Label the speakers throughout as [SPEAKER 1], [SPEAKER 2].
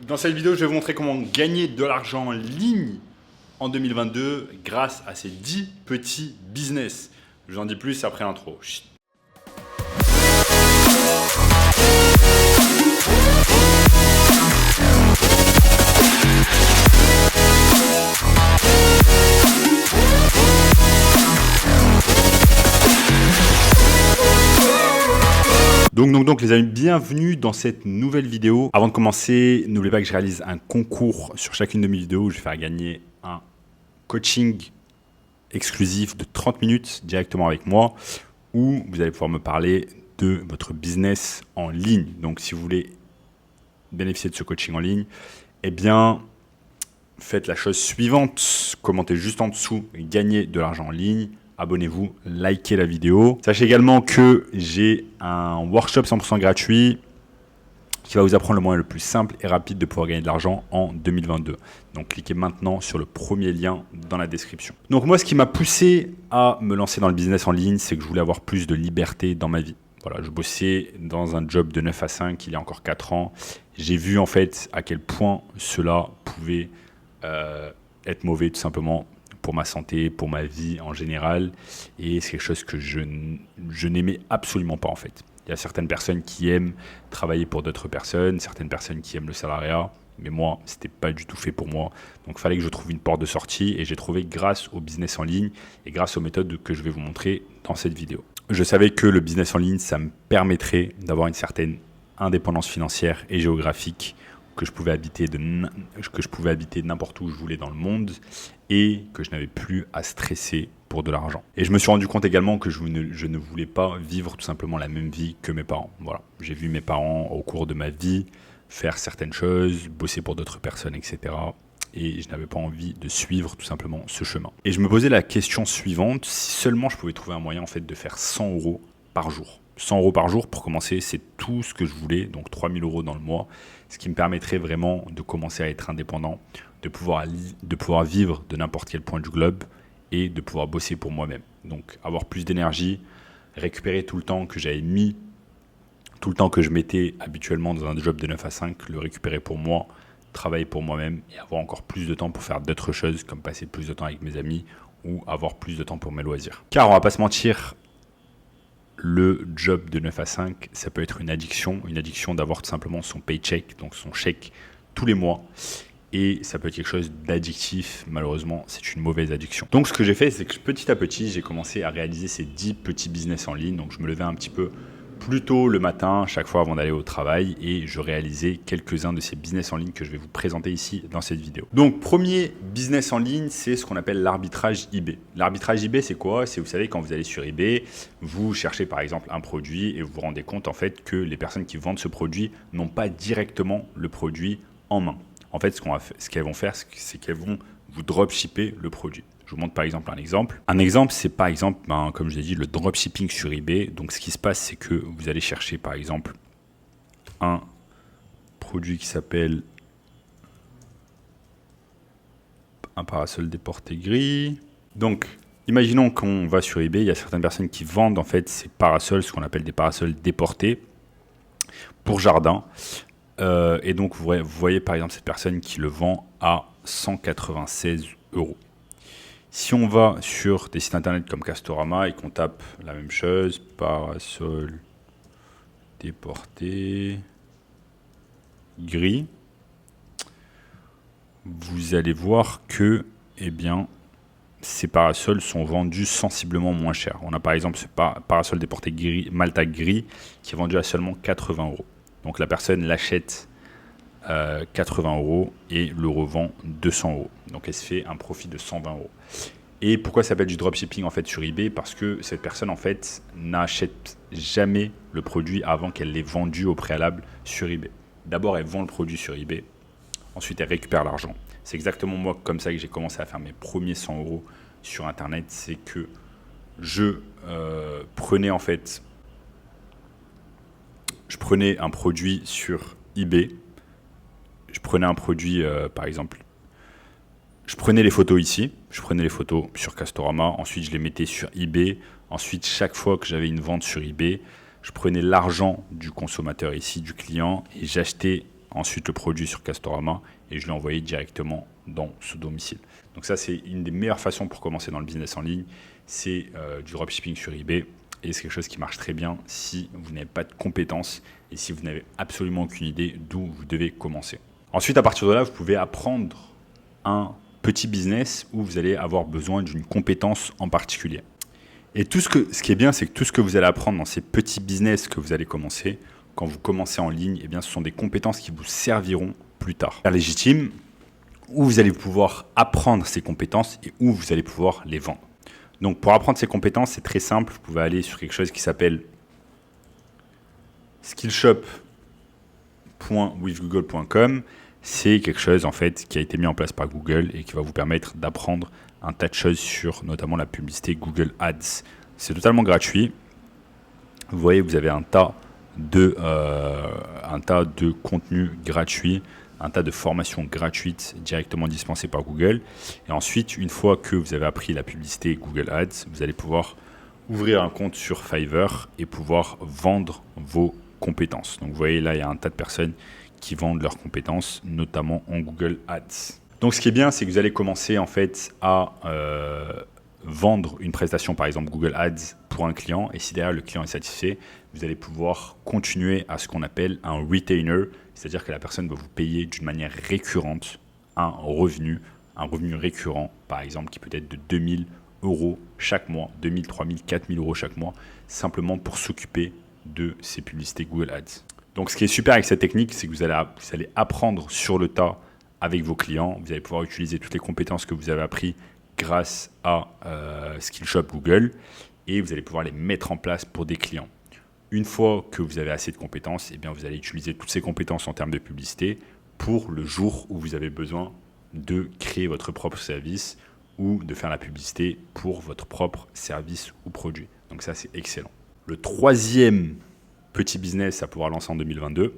[SPEAKER 1] Dans cette vidéo, je vais vous montrer comment gagner de l'argent en ligne en 2022 grâce à ces 10 petits business. J'en dis plus après l'intro. Donc les amis, bienvenue dans cette nouvelle vidéo. Avant de commencer, n'oubliez pas que je réalise un concours sur chacune de mes vidéos où je vais faire gagner un coaching exclusif de 30 minutes directement avec moi où vous allez pouvoir me parler de votre business en ligne. Donc si vous voulez bénéficier de ce coaching en ligne, eh bien faites la chose suivante, commentez juste en dessous, gagner de l'argent en ligne. Abonnez-vous, likez la vidéo. Sachez également que j'ai un workshop 100% gratuit qui va vous apprendre le moyen le plus simple et rapide de pouvoir gagner de l'argent en 2022. Donc cliquez maintenant sur le premier lien dans la description. Donc moi, ce qui m'a poussé à me lancer dans le business en ligne, c'est que je voulais avoir plus de liberté dans ma vie. Voilà, je bossais dans un job de 9 à 5 il y a encore 4 ans. J'ai vu en fait à quel point cela pouvait être mauvais tout simplement pour ma santé, pour ma vie en général. Et c'est quelque chose que je n'aimais absolument pas en fait. Il y a certaines personnes qui aiment travailler pour d'autres personnes, certaines personnes qui aiment le salariat. Mais moi, ce n'était pas du tout fait pour moi. Donc, il fallait que je trouve une porte de sortie. Et j'ai trouvé grâce au business en ligne et grâce aux méthodes que je vais vous montrer dans cette vidéo. Je savais que le business en ligne, ça me permettrait d'avoir une certaine indépendance financière et géographique, que je pouvais habiter n'importe où je voulais dans le monde et que je n'avais plus à stresser pour de l'argent. Et je me suis rendu compte également que je ne voulais pas vivre tout simplement la même vie que mes parents. Voilà. J'ai vu mes parents au cours de ma vie faire certaines choses, bosser pour d'autres personnes, etc. Et je n'avais pas envie de suivre tout simplement ce chemin. Et je me posais la question suivante, si seulement je pouvais trouver un moyen en fait de faire 100 € par jour. 100 € par jour pour commencer, c'est tout ce que je voulais, donc 3 000 € dans le mois, ce qui me permettrait vraiment de commencer à être indépendant, de pouvoir vivre de n'importe quel point du globe et de pouvoir bosser pour moi-même. Donc avoir plus d'énergie, récupérer tout le temps que j'avais mis, tout le temps que je mettais habituellement dans un job de 9 à 5, le récupérer pour moi, travailler pour moi-même et avoir encore plus de temps pour faire d'autres choses comme passer plus de temps avec mes amis ou avoir plus de temps pour mes loisirs. Car on va pas se mentir, le job de 9 à 5, ça peut être une addiction d'avoir tout simplement son paycheck, donc son chèque tous les mois. Et ça peut être quelque chose d'addictif. Malheureusement, c'est une mauvaise addiction. Donc, ce que j'ai fait, c'est que petit à petit, j'ai commencé à réaliser ces 10 petits business en ligne. Donc, je me levais un petit peu plus tôt le matin, chaque fois avant d'aller au travail. Et je réalisais quelques-uns de ces business en ligne que je vais vous présenter ici dans cette vidéo. Donc, premier business en ligne, c'est ce qu'on appelle l'arbitrage eBay. L'arbitrage eBay, c'est quoi? C'est, vous savez, quand vous allez sur eBay, vous cherchez par exemple un produit et vous vous rendez compte en fait que les personnes qui vendent ce produit n'ont pas directement le produit en main. En fait, ce qu'elles vont faire, c'est qu'elles vont vous dropshipper le produit. Je vous montre par exemple un exemple. Un exemple, c'est par exemple, comme je l'ai dit, le dropshipping sur eBay. Donc, ce qui se passe, c'est que vous allez chercher par exemple un produit qui s'appelle un parasol déporté gris. Donc, imaginons qu'on va sur eBay. Il y a certaines personnes qui vendent en fait ces parasols, ce qu'on appelle des parasols déportés pour jardin. Et donc, vous voyez par exemple cette personne qui le vend à 196 €. Si on va sur des sites internet comme Castorama et qu'on tape la même chose, parasol déporté gris, vous allez voir que ces parasols sont vendus sensiblement moins cher. On a par exemple ce parasol déporté gris, Malta gris, qui est vendu à seulement 80 €. Donc la personne l'achète 80 € et le revend 200 €. Donc elle se fait un profit de 120 €. Et pourquoi ça s'appelle du dropshipping en fait sur eBay? Parce que cette personne en fait n'achète jamais le produit avant qu'elle l'ait vendu au préalable sur eBay. D'abord elle vend le produit sur eBay, ensuite elle récupère l'argent. C'est exactement moi comme ça que j'ai commencé à faire mes premiers 100 € sur internet. C'est que je prenais un produit sur eBay. Je prenais un produit, par exemple, je prenais les photos ici, je prenais les photos sur Castorama, ensuite je les mettais sur eBay. Ensuite, chaque fois que j'avais une vente sur eBay, je prenais l'argent du consommateur ici, du client, et j'achetais ensuite le produit sur Castorama et je l'ai envoyé directement dans ce domicile. Donc ça, c'est une des meilleures façons pour commencer dans le business en ligne. C'est du dropshipping sur eBay et c'est quelque chose qui marche très bien si vous n'avez pas de compétences et si vous n'avez absolument aucune idée d'où vous devez commencer. Ensuite, à partir de là, vous pouvez apprendre un petit business où vous allez avoir besoin d'une compétence en particulier. Et ce qui est bien, c'est que tout ce que vous allez apprendre dans ces petits business que vous allez commencer, quand vous commencez en ligne, eh bien, ce sont des compétences qui vous serviront plus tard. C'est légitime, où vous allez pouvoir apprendre ces compétences et où vous allez pouvoir les vendre. Donc, pour apprendre ces compétences, c'est très simple. Vous pouvez aller sur quelque chose qui s'appelle skillshop.withgoogle.com. C'est quelque chose en fait qui a été mis en place par Google et qui va vous permettre d'apprendre un tas de choses sur notamment la publicité Google Ads. C'est totalement gratuit. Vous voyez, vous avez un tas de contenus gratuits, un tas de formations gratuites directement dispensées par Google. Et ensuite, une fois que vous avez appris la publicité Google Ads, vous allez pouvoir ouvrir un compte sur Fiverr et pouvoir vendre vos compétences. Donc vous voyez là, il y a un tas de personnes qui vendent leurs compétences, notamment en Google Ads. Donc ce qui est bien, c'est que vous allez commencer en fait à vendre une prestation, par exemple Google Ads pour un client, et si derrière le client est satisfait, vous allez pouvoir continuer à ce qu'on appelle un retainer, c'est-à-dire que la personne va vous payer d'une manière récurrente un revenu récurrent, par exemple, qui peut être de 2000 € chaque mois, 2000, 3000, 4000 € chaque mois, simplement pour s'occuper de ces publicités Google Ads. Donc ce qui est super avec cette technique, c'est que vous allez apprendre sur le tas avec vos clients. Vous allez pouvoir utiliser toutes les compétences que vous avez apprises grâce à Skillshop Google et vous allez pouvoir les mettre en place pour des clients. Une fois que vous avez assez de compétences, eh bien vous allez utiliser toutes ces compétences en termes de publicité pour le jour où vous avez besoin de créer votre propre service ou de faire la publicité pour votre propre service ou produit. Donc ça, c'est excellent. Le troisième petit business à pouvoir lancer en 2022,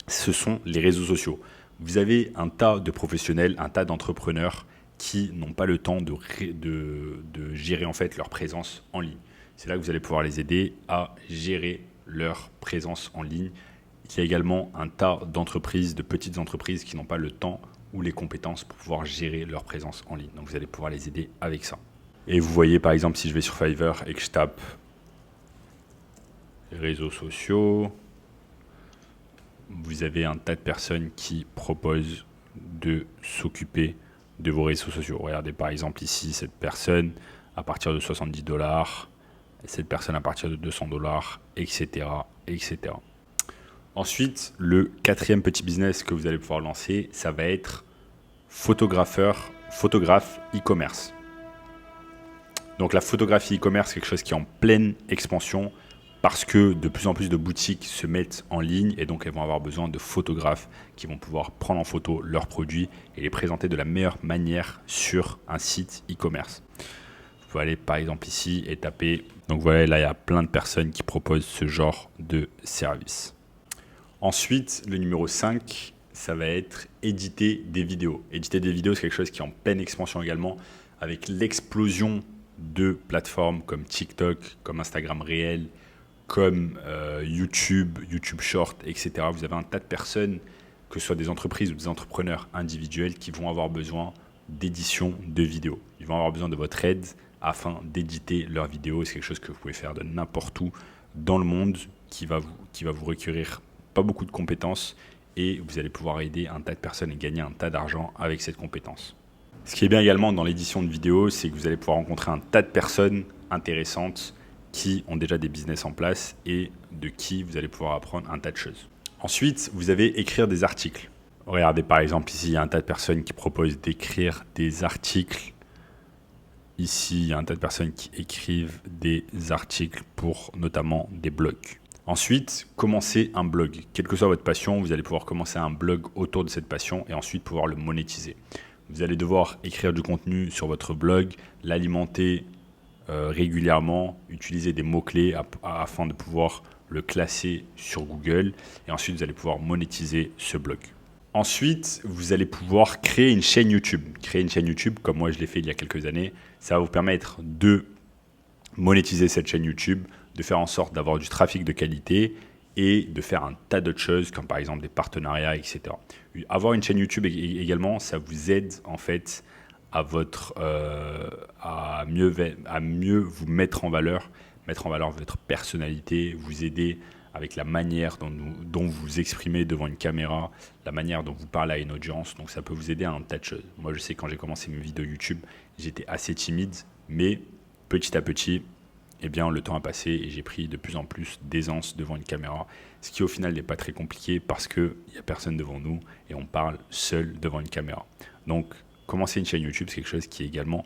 [SPEAKER 1] ce sont les réseaux sociaux. Vous avez un tas de professionnels, un tas d'entrepreneurs qui n'ont pas le temps de gérer en fait leur présence en ligne. C'est là que vous allez pouvoir les aider à gérer leur présence en ligne. Il y a également un tas d'entreprises, de petites entreprises qui n'ont pas le temps ou les compétences pour pouvoir gérer leur présence en ligne. Donc vous allez pouvoir les aider avec ça. Et vous voyez par exemple si je vais sur Fiverr et que je tape réseaux sociaux, vous avez un tas de personnes qui proposent de s'occuper de vos réseaux sociaux. Regardez par exemple ici cette personne à partir de 70 $, cette personne à partir de 200 $, etc., etc. Ensuite, le quatrième petit business que vous allez pouvoir lancer, ça va être photographe e-commerce. Donc la photographie e-commerce, c'est quelque chose qui est en pleine expansion parce que de plus en plus de boutiques se mettent en ligne et donc elles vont avoir besoin de photographes qui vont pouvoir prendre en photo leurs produits et les présenter de la meilleure manière sur un site e-commerce. Vous pouvez aller par exemple ici et taper. Donc voilà, là il y a plein de personnes qui proposent ce genre de service. Ensuite, le numéro 5, ça va être éditer des vidéos. Éditer des vidéos, c'est quelque chose qui est en pleine expansion également avec l'explosion de plateformes comme TikTok, comme Instagram Réel, comme YouTube Short, etc. Vous avez un tas de personnes, que ce soit des entreprises ou des entrepreneurs individuels, qui vont avoir besoin d'édition de vidéos. Ils vont avoir besoin de votre aide afin d'éditer leurs vidéos. C'est quelque chose que vous pouvez faire de n'importe où dans le monde qui va vous requérir pas beaucoup de compétences et vous allez pouvoir aider un tas de personnes et gagner un tas d'argent avec cette compétence. Ce qui est bien également dans l'édition de vidéos, c'est que vous allez pouvoir rencontrer un tas de personnes intéressantes qui ont déjà des business en place et de qui vous allez pouvoir apprendre un tas de choses. Ensuite, vous avez écrire des articles. Regardez par exemple ici, il y a un tas de personnes qui proposent d'écrire des articles. Ici, il y a un tas de personnes qui écrivent des articles pour notamment des blogs. Ensuite, commencez un blog. Quelle que soit votre passion, vous allez pouvoir commencer un blog autour de cette passion et ensuite pouvoir le monétiser. Vous allez devoir écrire du contenu sur votre blog, l'alimenter régulièrement, utiliser des mots-clés afin de pouvoir le classer sur Google et ensuite vous allez pouvoir monétiser ce blog. Ensuite, vous allez pouvoir créer une chaîne YouTube. Créer une chaîne YouTube, comme moi je l'ai fait il y a quelques années, ça va vous permettre de monétiser cette chaîne YouTube, de faire en sorte d'avoir du trafic de qualité et de faire un tas d'autres choses, comme par exemple des partenariats, etc. Avoir une chaîne YouTube également, ça vous aide en fait à mieux vous mettre en valeur votre personnalité, vous aider avec la manière dont vous exprimez devant une caméra, la manière dont vous parlez à une audience. Donc ça peut vous aider à un tas de choses. Moi, je sais, quand j'ai commencé mes vidéos YouTube, j'étais assez timide, mais petit à petit, eh bien, le temps a passé et j'ai pris de plus en plus d'aisance devant une caméra, ce qui au final n'est pas très compliqué parce qu'il n'y a personne devant nous et on parle seul devant une caméra. Donc, commencer une chaîne YouTube, c'est quelque chose qui est également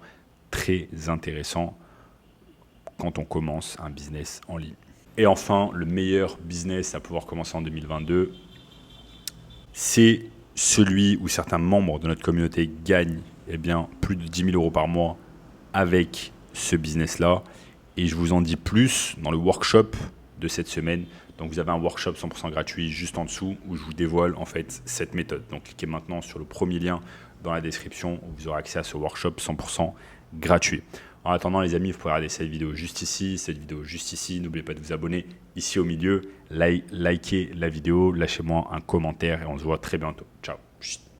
[SPEAKER 1] très intéressant quand on commence un business en ligne. Et enfin, le meilleur business à pouvoir commencer en 2022, c'est celui où certains membres de notre communauté gagnent plus de 10 000 euros par mois avec ce business-là. Et je vous en dis plus dans le workshop de cette semaine. Donc vous avez un workshop 100% gratuit juste en dessous où je vous dévoile en fait cette méthode. Donc cliquez maintenant sur le premier lien dans la description où vous aurez accès à ce workshop 100% gratuit. En attendant les amis, vous pouvez regarder cette vidéo juste ici, cette vidéo juste ici. N'oubliez pas de vous abonner ici au milieu, likez la vidéo, lâchez-moi un commentaire et on se voit très bientôt. Ciao.